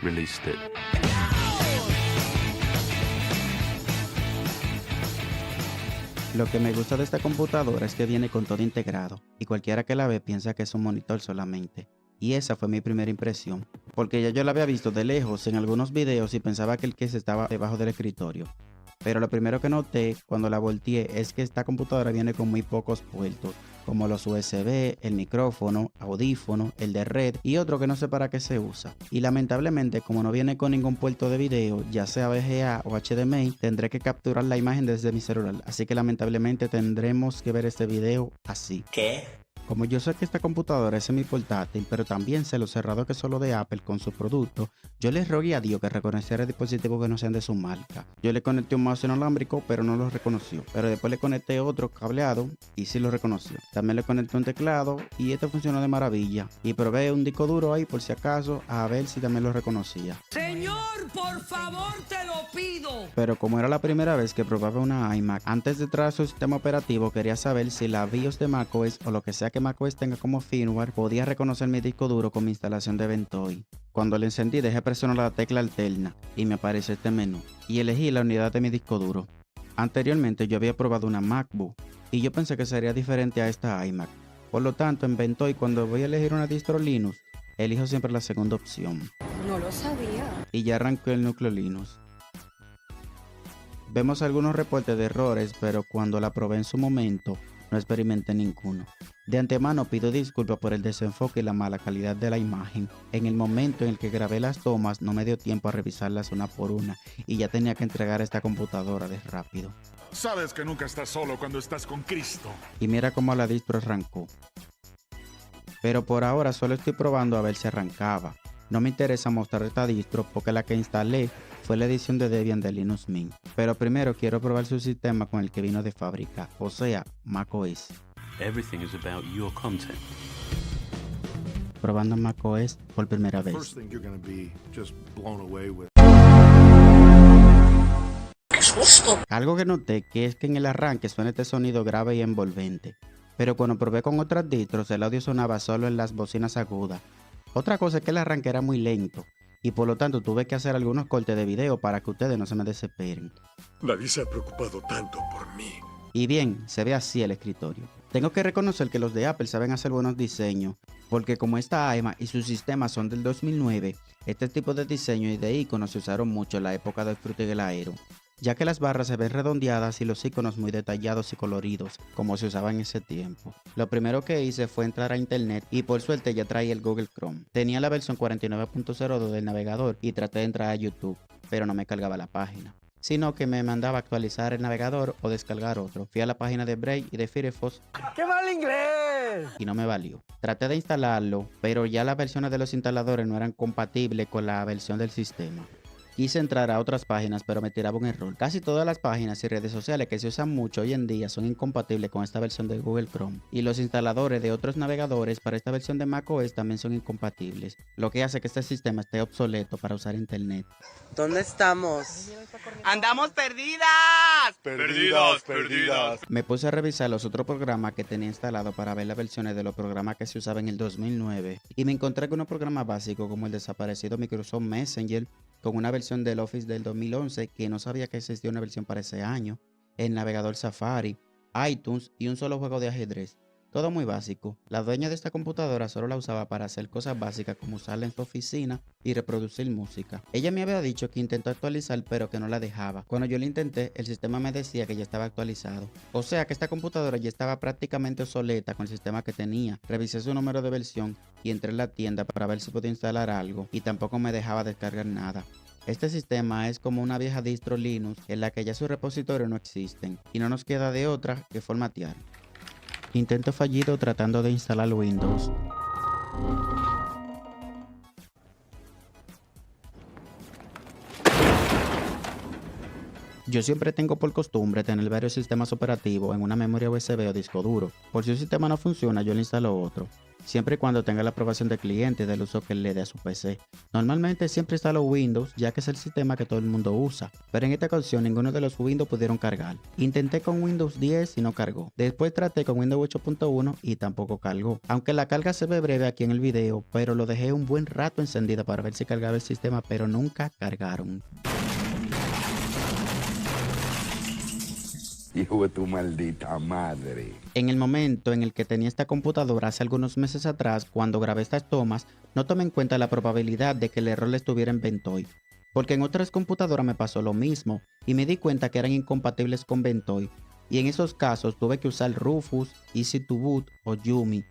released it. Lo que me gusta de esta computadora es que viene con todo integrado y cualquiera que la ve piensa que es un monitor solamente. Y esa fue mi primera impresión, porque ya yo la había visto de lejos en algunos videos y pensaba que el case estaba debajo del escritorio. Pero lo primero que noté cuando la volteé es que esta computadora viene con muy pocos puertos, como los USB, el micrófono, audífono, el de red y otro que no sé para qué se usa. Y lamentablemente, como no viene con ningún puerto de video, ya sea VGA o HDMI, tendré que capturar la imagen desde mi celular. Así que lamentablemente tendremos que ver este video así. ¿Qué? Como yo sé que esta computadora es semi-portátil, pero también sé lo cerrado que son los de Apple con sus productos, yo les rogué a Dios que reconociera dispositivos que no sean de su marca. Yo le conecté un mouse inalámbrico, pero no lo reconoció. Pero después le conecté otro cableado y sí lo reconoció. También le conecté un teclado y este funcionó de maravilla. Y probé un disco duro ahí por si acaso, a ver si también lo reconocía. Señor, por favor, te lo pido. Pero como era la primera vez que probaba una iMac, antes de traer su sistema operativo quería saber si la BIOS de macOS o lo que sea que macOS tenga como firmware podía reconocer mi disco duro con mi instalación de Ventoy. Cuando lo encendí dejé presionar la tecla alterna y me apareció este menú y elegí la unidad de mi disco duro. Anteriormente yo había probado una MacBook y yo pensé que sería diferente a esta iMac. Por lo tanto en Ventoy cuando voy a elegir una distro Linux, elijo siempre la segunda opción. No lo sabía. Y ya arrancó el núcleo Linux. Vemos algunos reportes de errores, pero cuando la probé en su momento, no experimenté ninguno. De antemano pido disculpas por el desenfoque y la mala calidad de la imagen. En el momento en el que grabé las tomas, no me dio tiempo a revisarlas una por una y ya tenía que entregar esta computadora de rápido. Sabes que nunca estás solo cuando estás con Cristo. Y mira cómo la distro arrancó. Pero por ahora solo estoy probando a ver si arrancaba. No me interesa mostrar esta distro porque la que instalé fue la edición de Debian de Linux Mint. Pero primero quiero probar su sistema con el que vino de fábrica, o sea, macOS. Everything is about your content. Probando macOS por primera vez. First thing you're gonna be just blown away with. ¡Qué susto! Algo que noté que es que en el arranque suena este sonido grave y envolvente. Pero cuando probé con otras distros el audio sonaba solo en las bocinas agudas. Otra cosa es que el arranque era muy lento. Y por lo tanto tuve que hacer algunos cortes de video para que ustedes no se me desesperen. Nadie se ha preocupado tanto por mí. Y bien, se ve así el escritorio. Tengo que reconocer que los de Apple saben hacer buenos diseños, porque como esta iMac y sus sistemas son del 2009, este tipo de diseño y de iconos se usaron mucho en la época del Fruitigel Aero, ya que las barras se ven redondeadas y los iconos muy detallados y coloridos, como se usaba en ese tiempo. Lo primero que hice fue entrar a internet y por suerte ya traía el Google Chrome. Tenía la versión 49.02 del navegador y traté de entrar a YouTube, pero no me cargaba la página, sino que me mandaba actualizar el navegador o descargar otro. Fui a la página de Brave y de Firefox. ¡Qué mal inglés! Y no me valió. Traté de instalarlo, pero ya las versiones de los instaladores no eran compatibles con la versión del sistema. Quise entrar a otras páginas, pero me tiraba un error. Casi todas las páginas y redes sociales que se usan mucho hoy en día son incompatibles con esta versión de Google Chrome. Y los instaladores de otros navegadores para esta versión de macOS también son incompatibles, lo que hace que este sistema esté obsoleto para usar internet. ¿Dónde estamos? ¡Andamos perdidas! Perdidas. Me puse a revisar los otros programas que tenía instalado para ver las versiones de los programas que se usaban en el 2009 y me encontré con unos programas básicos como el desaparecido Microsoft Messenger con una versión del Office del 2011 que no sabía que existía una versión para ese año, el navegador Safari, iTunes y un solo juego de ajedrez. Todo muy básico. La dueña de esta computadora solo la usaba para hacer cosas básicas como usarla en su oficina y reproducir música. Ella me había dicho que intentó actualizar pero que no la dejaba. Cuando yo lo intenté, el sistema me decía que ya estaba actualizado. O sea que esta computadora ya estaba prácticamente obsoleta con el sistema que tenía. Revisé su número de versión y entré en la tienda para ver si podía instalar algo y tampoco me dejaba descargar nada. Este sistema es como una vieja distro Linux en la que ya sus repositorios no existen y no nos queda de otra que formatear. Intento fallido tratando de instalar Windows. Yo siempre tengo por costumbre tener varios sistemas operativos en una memoria USB o disco duro. Por si un sistema no funciona, yo le instalo otro. siempre y cuando tenga la aprobación del cliente del uso que le dé a su PC. Normalmente siempre instalo Windows, ya que es el sistema que todo el mundo usa, pero en esta ocasión ninguno de los Windows pudieron cargar. Intenté con Windows 10 y no cargó. Después traté con Windows 8.1 y tampoco cargó. Aunque la carga se ve breve aquí en el video, pero lo dejé un buen rato encendido para ver si cargaba el sistema, pero nunca cargaron. Hijo de tu maldita madre. En el momento en el que tenía esta computadora hace algunos meses atrás, cuando grabé estas tomas, no tomé en cuenta la probabilidad de que el error estuviera en Ventoy, porque en otras computadoras me pasó lo mismo y me di cuenta que eran incompatibles con Ventoy, y en esos casos tuve que usar Rufus, Easy2Boot o Yumi,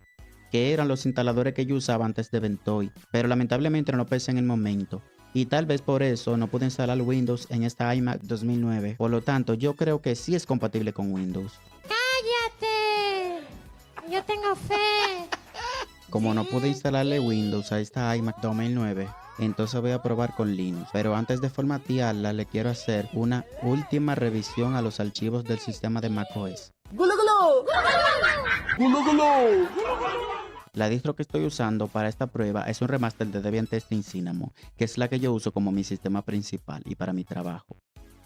que eran los instaladores que yo usaba antes de Ventoy, pero lamentablemente no lo pensé en el momento. Y tal vez por eso no pude instalar Windows en esta iMac 2009. Por lo tanto, yo creo que sí es compatible con Windows. ¡Cállate! Yo tengo fe. Como no pude instalarle Windows a esta iMac 2009, entonces voy a probar con Linux. Pero antes de formatearla, le quiero hacer una última revisión a los archivos del sistema de macOS. La distro que estoy usando para esta prueba es un remaster de Debian Testing Cinnamon, que es la que yo uso como mi sistema principal y para mi trabajo.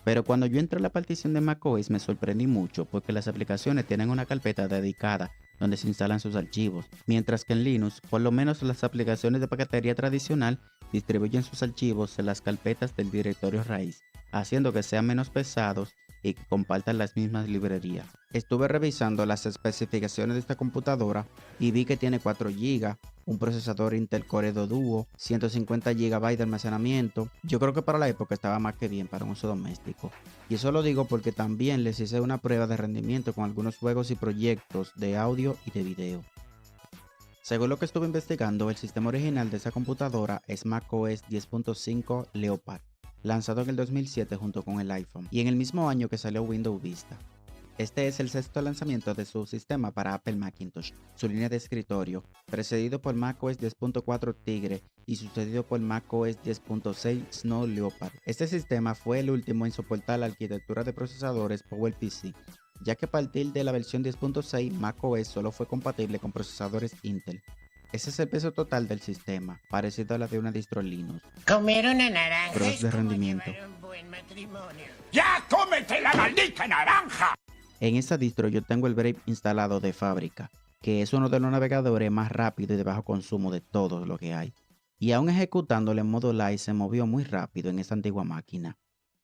Pero cuando yo entré a la partición de macOS me sorprendí mucho porque las aplicaciones tienen una carpeta dedicada donde se instalan sus archivos, mientras que en Linux, por lo menos las aplicaciones de paquetería tradicional distribuyen sus archivos en las carpetas del directorio raíz, haciendo que sean menos pesados y que compartan las mismas librerías. Estuve revisando las especificaciones de esta computadora y vi que tiene 4 GB, un procesador Intel Core 2 Duo, 150 GB de almacenamiento. Yo creo que para la época estaba más que bien para un uso doméstico. Y eso lo digo porque también les hice una prueba de rendimiento con algunos juegos y proyectos de audio y de video. Según lo que estuve investigando, el sistema original de esa computadora es macOS 10.5 Leopard, lanzado en el 2007 junto con el iPhone y en el mismo año que salió Windows Vista. Este es el sexto lanzamiento de su sistema para Apple Macintosh, su línea de escritorio, precedido por macOS 10.4 Tigre y sucedido por macOS 10.6 Snow Leopard. Este sistema fue el último en soportar la arquitectura de procesadores PowerPC, ya que a partir de la versión 10.6 macOS solo fue compatible con procesadores Intel. Ese es el peso total del sistema, parecido a la de una distro Linux. Comer una naranja Pruebas es de como rendimiento. llevar un buen matrimonio. ¡Ya cómete la maldita naranja! En esta distro yo tengo el Brave instalado de fábrica, que es uno de los navegadores más rápidos y de bajo consumo de todos lo que hay. Y aún ejecutándolo en modo live se movió muy rápido en esta antigua máquina.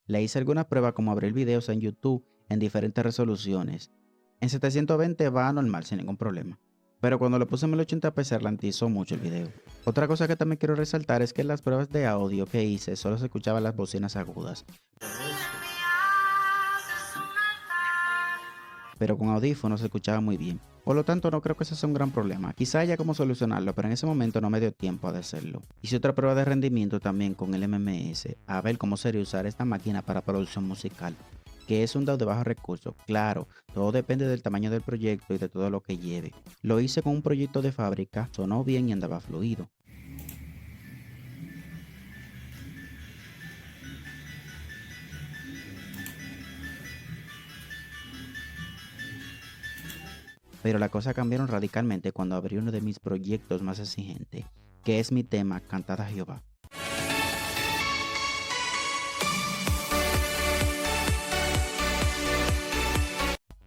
Le hice algunas pruebas como abrir videos en YouTube en diferentes resoluciones. En 720 va a normal sin ningún problema. Pero cuando lo puse en 1080p se ralentizó mucho el video. Otra cosa que también quiero resaltar es que en las pruebas de audio que hice solo se escuchaban las bocinas agudas. Pero con audífonos se escuchaba muy bien. Por lo tanto no creo que ese sea un gran problema. Quizá haya cómo solucionarlo, pero en ese momento no me dio tiempo de hacerlo. Hice otra prueba de rendimiento también con el MMS, a ver cómo sería usar esta máquina para producción musical, que es un DAW de bajo recursos. Claro, todo depende del tamaño del proyecto y de todo lo que lleve. Lo hice con un proyecto de fábrica, sonó bien y andaba fluido. Pero las cosas cambiaron radicalmente cuando abrí uno de mis proyectos más exigentes, que es mi tema Cantad a Jehová.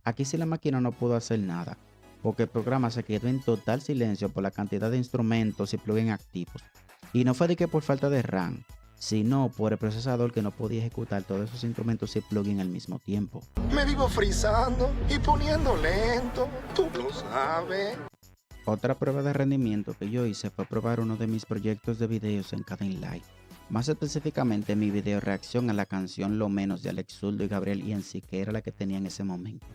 Aquí sí la máquina no pudo hacer nada, porque el programa se quedó en total silencio por la cantidad de instrumentos y plugins activos. Y no fue de que por falta de RAM, sino por el procesador que no podía ejecutar todos esos instrumentos y plugins al mismo tiempo. Me vivo frizando y poniendo lento, tú lo sabes. Otra prueba de rendimiento que yo hice fue probar uno de mis proyectos de videos en Kdenlive. Más específicamente mi video reacción a la canción Lo Menos de Alex Zurdo y Gabriel Yensi, que era la que tenía en ese momento.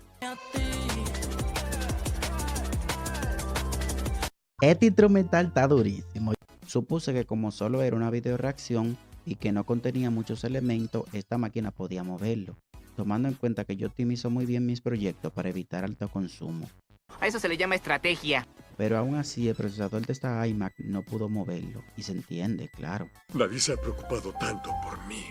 Este instrumental está durísimo. Supuse que como solo era una video reacción y que no contenía muchos elementos, esta máquina podía moverlo, tomando en cuenta que yo optimizo muy bien mis proyectos para evitar alto consumo. A eso se le llama estrategia. Pero aún así el procesador de esta iMac no pudo moverlo, y se entiende, claro. Nadie se ha preocupado tanto por mí.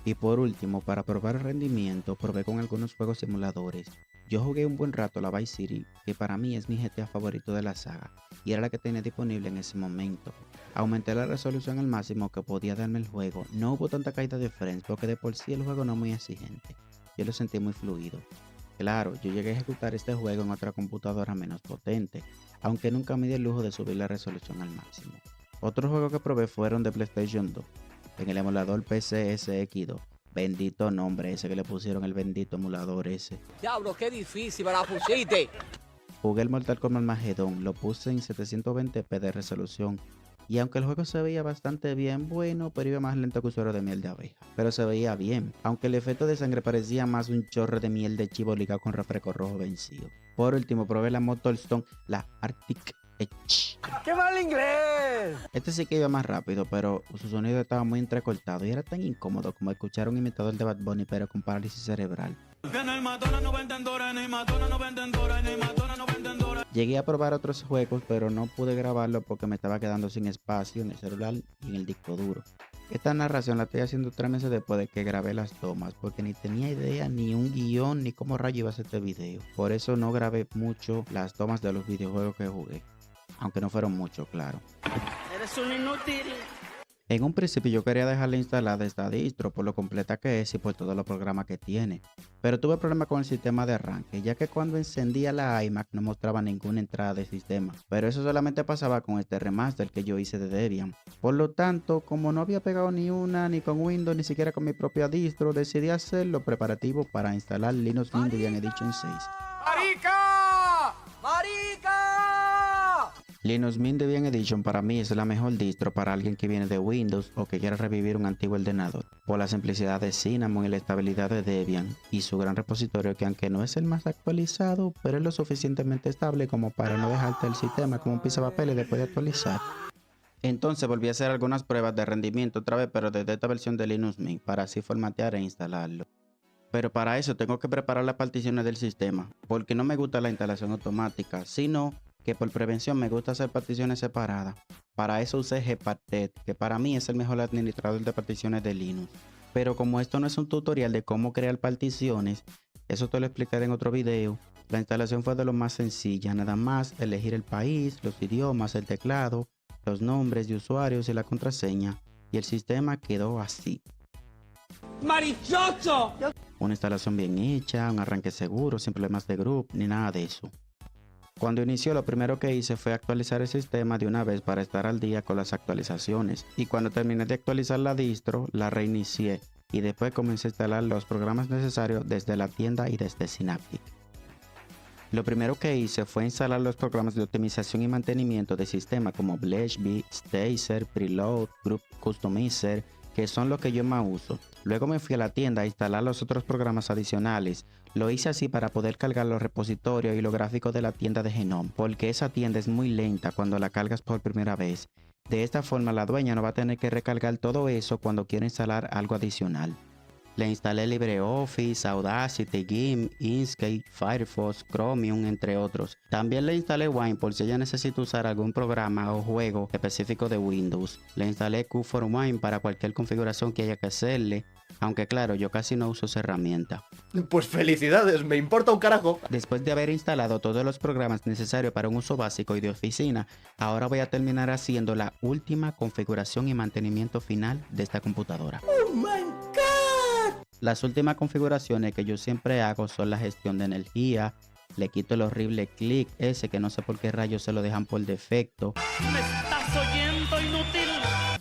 Y por último, para probar el rendimiento, probé con algunos juegos simuladores. Yo jugué un buen rato la Vice City, que para mí es mi GTA favorito de la saga, y era la que tenía disponible en ese momento. Aumenté la resolución al máximo que podía darme el juego. No hubo tanta caída de frames porque de por sí el juego no es muy exigente. Yo lo sentí muy fluido. Claro, yo llegué a ejecutar este juego en otra computadora menos potente, aunque nunca me di el lujo de subir la resolución al máximo. Otros juegos que probé fueron de PlayStation 2, en el emulador PCSX2. Bendito nombre ese que le pusieron, el bendito emulador ese. Diablo, qué difícil me la pusiste. Jugué el Mortal Kombat Magedon, lo puse en 720p de resolución. Y aunque el juego se veía bastante bien, bueno, pero iba más lento que un suero de miel de abeja. Pero se veía bien, aunque el efecto de sangre parecía más un chorro de miel de chivo ligado con refresco rojo vencido. Por último, probé la Motorstone, la Arctic Edge. ¡Qué mal inglés! Este sí que iba más rápido, pero su sonido estaba muy entrecortado y era tan incómodo como escuchar un imitador de Bad Bunny, pero con parálisis cerebral. Llegué a probar otros juegos, pero no pude grabarlo porque me estaba quedando sin espacio en el celular y en el disco duro. Esta narración la estoy haciendo 3 meses después de que grabé las tomas, porque ni tenía idea, ni un guión, ni cómo rayo iba a ser este video. Por eso no grabé mucho las tomas de los videojuegos que jugué, aunque no fueron mucho, claro. Eres un inútil. En un principio yo quería dejarle instalada esta distro por lo completa que es y por todos los programas que tiene, pero tuve problemas con el sistema de arranque, ya que cuando encendía la iMac no mostraba ninguna entrada de sistema, pero eso solamente pasaba con este remaster que yo hice de Debian. Por lo tanto, como no había pegado ni una, ni con Windows, ni siquiera con mi propia distro, decidí hacer los preparativos para instalar Linux Mint Debian Edition 6. ¡Marica! ¡Marica! Linux Mint Debian Edition para mí es la mejor distro para alguien que viene de Windows o que quiera revivir un antiguo ordenador, por la simplicidad de Cinnamon y la estabilidad de Debian y su gran repositorio que aunque no es el más actualizado, pero es lo suficientemente estable como para no dejarte el sistema como un pisapapeles después de actualizar. Entonces volví a hacer algunas pruebas de rendimiento otra vez, pero desde esta versión de Linux Mint para así formatear e instalarlo. Pero para eso tengo que preparar las particiones del sistema, porque no me gusta la instalación automática, sino que por prevención me gusta hacer particiones separadas. Para eso usé Gparted, que para mí es el mejor administrador de particiones de Linux. Pero como esto no es un tutorial de cómo crear particiones, eso te lo explicaré en otro video. La instalación fue de lo más sencilla, nada más elegir el país, los idiomas, el teclado, los nombres de usuarios y la contraseña, y el sistema quedó así. ¡Marichocho! Una instalación bien hecha, un arranque seguro, sin problemas de group, ni nada de eso. Cuando inició, lo primero que hice fue actualizar el sistema de una vez para estar al día con las actualizaciones. Y cuando terminé de actualizar la distro, la reinicié y después comencé a instalar los programas necesarios desde la tienda y desde Synaptic. Lo primero que hice fue instalar los programas de optimización y mantenimiento de sistema como BlashBee, Stacer, Preload, Group Customizer, que son los que yo más uso. Luego me fui a la tienda a instalar los otros programas adicionales. Lo hice así para poder cargar los repositorios y los gráficos de la tienda de Genome, porque esa tienda es muy lenta cuando la cargas por primera vez. De esta forma la dueña no va a tener que recargar todo eso cuando quiera instalar algo adicional. Le instalé LibreOffice, Audacity, GIMP, Inkscape, Firefox, Chromium, entre otros. También le instalé Wine por si ella necesita usar algún programa o juego específico de Windows. Le instalé Q4Wine para cualquier configuración que haya que hacerle, aunque claro, yo casi no uso esa herramienta. Pues felicidades, me importa un carajo. Después de haber instalado todos los programas necesarios para un uso básico y de oficina, ahora voy a terminar haciendo la última configuración y mantenimiento final de esta computadora. ¡Oh my God! Las últimas configuraciones que yo siempre hago son la gestión de energía. Le quito el horrible clic ese que no sé por qué rayos se lo dejan por defecto. ¿Me estás oyendo, inútil?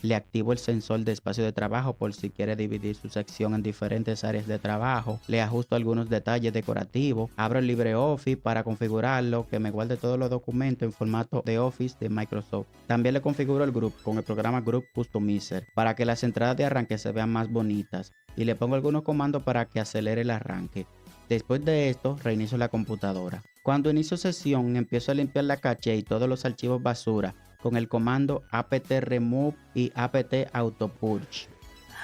Le activo el sensor de espacio de trabajo por si quiere dividir su sección en diferentes áreas de trabajo. Le ajusto algunos detalles decorativos. Abro el LibreOffice para configurarlo, que me guarde todos los documentos en formato de Office de Microsoft. También le configuro el Group con el programa Group Customizer para que las entradas de arranque se vean más bonitas. Y le pongo algunos comandos para que acelere el arranque. Después de esto, reinicio la computadora. Cuando inicio sesión, empiezo a limpiar la caché y todos los archivos basura con el comando apt remove y apt autopurge.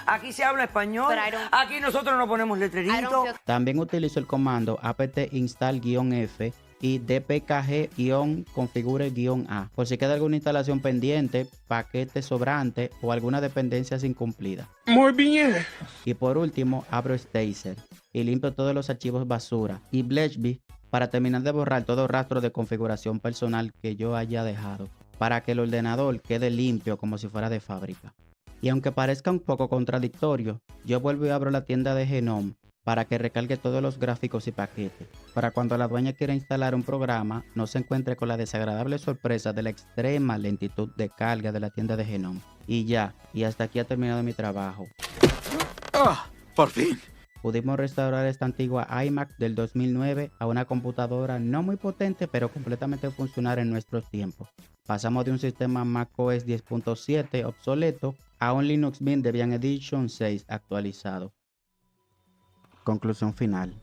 Aquí se habla español. Aquí nosotros no ponemos letrerito. También utilizo el comando apt install-f y dpkg-configure-a por si queda alguna instalación pendiente, paquete sobrante o alguna dependencia incumplida. Muy bien. Y por último, abro Stacer y limpio todos los archivos basura y BlashBee para terminar de borrar todo rastro de configuración personal que yo haya dejado, para que el ordenador quede limpio como si fuera de fábrica. Y aunque parezca un poco contradictorio, yo vuelvo y abro la tienda de Genome para que recargue todos los gráficos y paquetes, para cuando la dueña quiera instalar un programa no se encuentre con la desagradable sorpresa de la extrema lentitud de carga de la tienda de Genome. Y hasta aquí ha terminado mi trabajo. ¡Ah! ¡Por fin! Pudimos restaurar esta antigua iMac del 2009 a una computadora no muy potente pero completamente funcional en nuestros tiempos. Pasamos de un sistema macOS 10.7 obsoleto a un Linux Mint Debian Edition 6 actualizado. Conclusión final.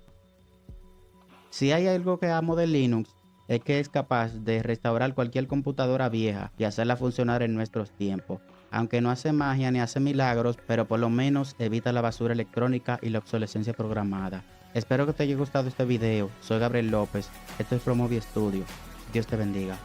Si hay algo que amo de Linux es que es capaz de restaurar cualquier computadora vieja y hacerla funcionar en nuestros tiempos. Aunque no hace magia ni hace milagros, pero por lo menos evita la basura electrónica y la obsolescencia programada. Espero que te haya gustado este video. Soy Gabriel López. Esto es Promovie Studio. Dios te bendiga.